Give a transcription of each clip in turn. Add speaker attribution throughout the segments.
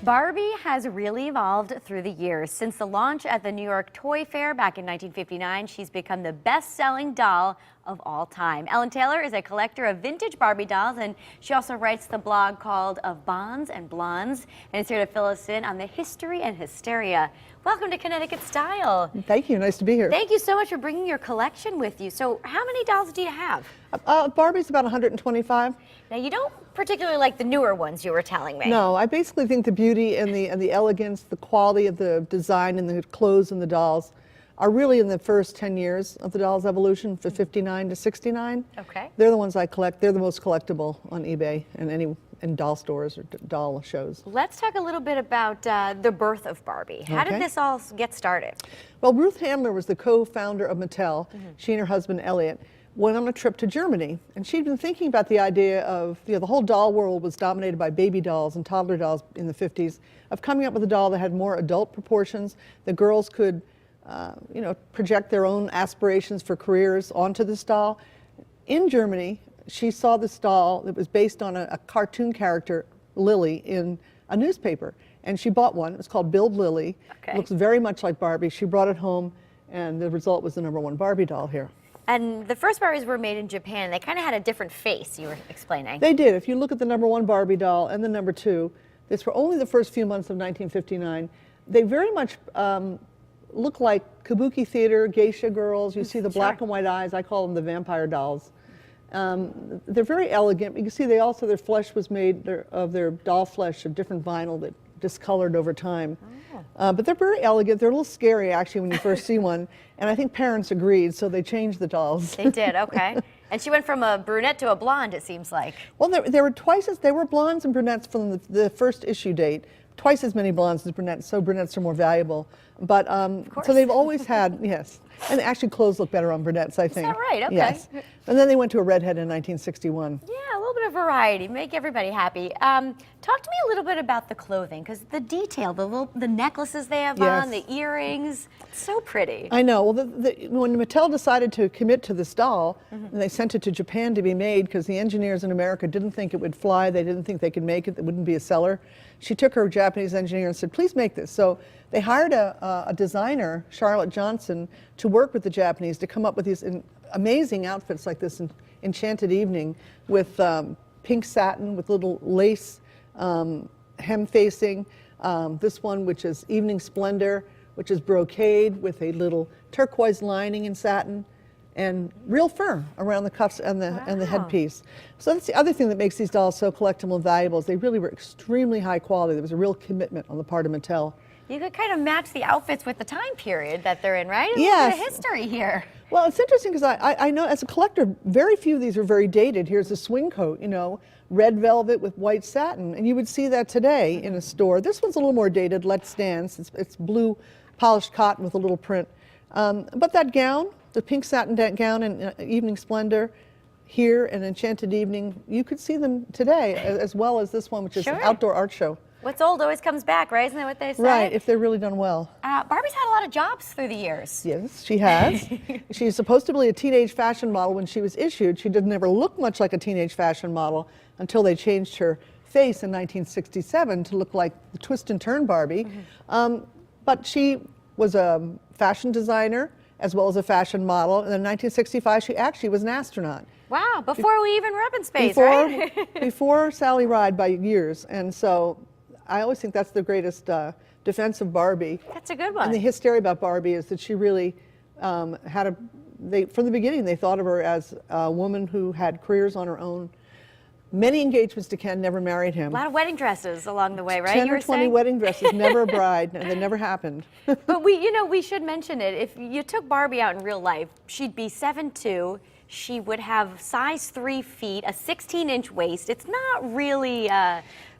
Speaker 1: Barbie has really evolved through the years. Since the launch at the New York Toy Fair back in 1959, she's become the best-selling doll of all time. Ellen Taylor is a collector of vintage Barbie dolls, and she also writes the blog called Of Bonds and Blondes, and is here to fill us in on the history and hysteria. Welcome to Connecticut Style.
Speaker 2: Thank you. Nice to be here.
Speaker 1: Thank you so much for bringing your collection with you. So how many dolls do you have?
Speaker 2: Barbie's about 125.
Speaker 1: Now, you don't particularly like the newer ones, you were telling me.
Speaker 2: No, I basically think the beauty and the elegance, the quality of the design and the clothes and the dolls are really in the first 10 years of the doll's evolution, from 59 to 69.
Speaker 1: Okay.
Speaker 2: They're the ones I collect. They're the most collectible on eBay and in doll stores or doll shows.
Speaker 1: Let's talk a little bit about the birth of Barbie. How did this all get started?
Speaker 2: Well, Ruth Handler was the co-founder of Mattel. She and her husband Elliot went on a trip to Germany, and she'd been thinking about the idea of, the whole doll world was dominated by baby dolls and toddler dolls in the 50s, of coming up with a doll that had more adult proportions. The girls could, project their own aspirations for careers onto this doll. In Germany, she saw this doll that was based on a cartoon character, Lily, in a newspaper, and she bought one. It was called Build Lily.
Speaker 1: Okay.
Speaker 2: It looks very much like Barbie. She brought it home, and the result was the #1 Barbie doll here.
Speaker 1: And the first Barbies were made in Japan. They kind of had a different face, you were explaining.
Speaker 2: They did. If you look at the #1 Barbie doll and the #2, this were only the first few months of 1959. They very much look like kabuki theater, geisha girls. You see the black and white eyes. I call them the vampire dolls. They're very elegant. You can see their flesh was made of their doll flesh of different vinyl that discolored over time. But they're very elegant. They're a little scary, actually, when you first see one. And I think parents agreed, so they changed the dolls.
Speaker 1: They did, okay. And she went from a brunette to a blonde, it seems like.
Speaker 2: Well, there were blondes and brunettes from the first issue date. Twice as many blondes as brunettes, so brunettes are more valuable. But so they've always had, yes. And actually, clothes look better on brunettes, I think.
Speaker 1: Is that right? Okay.
Speaker 2: Yes. And then they went to a redhead in 1961.
Speaker 1: Yeah, a little bit of variety, make everybody happy. Talk to me a little bit about the clothing, because the detail, the necklaces they have on, the earrings, it's so pretty.
Speaker 2: I know. Well, when Mattel decided to commit to this doll, and they sent it to Japan to be made, because the engineers in America didn't think it would fly, they didn't think they could make it, it wouldn't be a seller. She took her Japanese engineer and said, please make this. So they hired a designer, Charlotte Johnson, to work with the Japanese to come up with these amazing outfits like this Enchanted Evening with pink satin with little lace hem facing. This one, which is Evening Splendor, which is brocade with a little turquoise lining in satin, and real fur around the cuffs and the headpiece. So that's the other thing that makes these dolls so collectible and valuable, is they really were extremely high quality. There was a real commitment on the part of Mattel.
Speaker 1: You could kind of match the outfits with the time period that they're in, right?
Speaker 2: Yes.
Speaker 1: A little bit of history here.
Speaker 2: Well, it's interesting because I know as a collector, very few of these are very dated. Here's a swing coat, red velvet with white satin, and you would see that today in a store. This one's a little more dated, Let's Dance. It's blue polished cotton with a little print. But that gown, the pink satin gown in Evening Splendor, here in Enchanted Evening, you could see them today, as well as this one, which is an outdoor art show.
Speaker 1: What's old always comes back, right? Isn't that what they say?
Speaker 2: Right, if they're really done well.
Speaker 1: Barbie's had a lot of jobs through the years.
Speaker 2: Yes, she has. She's supposed to be a teenage fashion model when she was issued. She didn't ever look much like a teenage fashion model until they changed her face in 1967 to look like the twist and turn Barbie. But she was a fashion designer as well as a fashion model. And in 1965, she actually was an astronaut.
Speaker 1: Wow, before we even were up in space, right?
Speaker 2: Before Sally Ride by years. And so I always think that's the greatest defense of Barbie.
Speaker 1: That's a good one.
Speaker 2: And the hysteria about Barbie is that she really from the beginning, they thought of her as a woman who had careers on her own. Many engagements to Ken, never married him.
Speaker 1: A lot of wedding dresses along the way, right?
Speaker 2: 10 or 20 wedding dresses, never a bride, and they never happened.
Speaker 1: But we should mention it. If you took Barbie out in real life, she'd be 7'2". She would have size 3 feet, a 16-inch waist. It's not really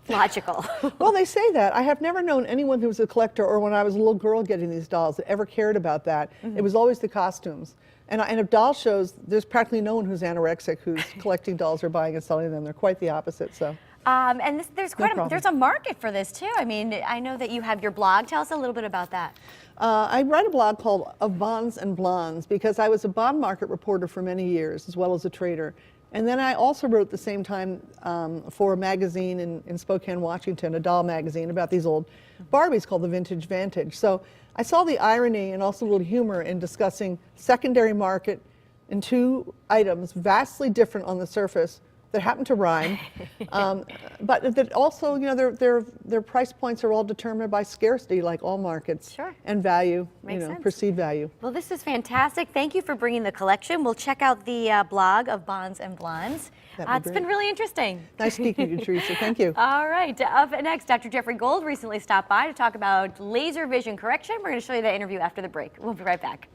Speaker 1: logical.
Speaker 2: Well, they say that. I have never known anyone who was a collector, or when I was a little girl getting these dolls, that ever cared about that. It was always the costumes. And at doll shows, there's practically no one who's anorexic who's collecting dolls or buying and selling them. They're quite the opposite. So.
Speaker 1: And there's a market for this too. I mean, I know that you have your blog. Tell us a little bit about that.
Speaker 2: I write a blog called Of Bonds and Blondes because I was a bond market reporter for many years, as well as a trader. And then I also wrote at the same time for a magazine in Spokane, Washington, a doll magazine about these old Barbies called the Vintage Vantage. So I saw the irony and also a little humor in discussing secondary market in two items vastly different on the surface that happen to rhyme, but that also, you know, their price points are all determined by scarcity, like all markets,
Speaker 1: Sure.
Speaker 2: and value,
Speaker 1: Makes
Speaker 2: you know,
Speaker 1: sense.
Speaker 2: perceived value.
Speaker 1: Well, this is fantastic. Thank you for bringing the collection. We'll check out the blog of Bonds and Blondes.
Speaker 2: That'd be
Speaker 1: It's
Speaker 2: great.
Speaker 1: been really interesting.
Speaker 2: Nice speaking to you, Teresa. Thank you.
Speaker 1: All right, up next, Dr. Jeffrey Gold recently stopped by to talk about laser vision correction. We're going to show you that interview after the break. We'll be right back.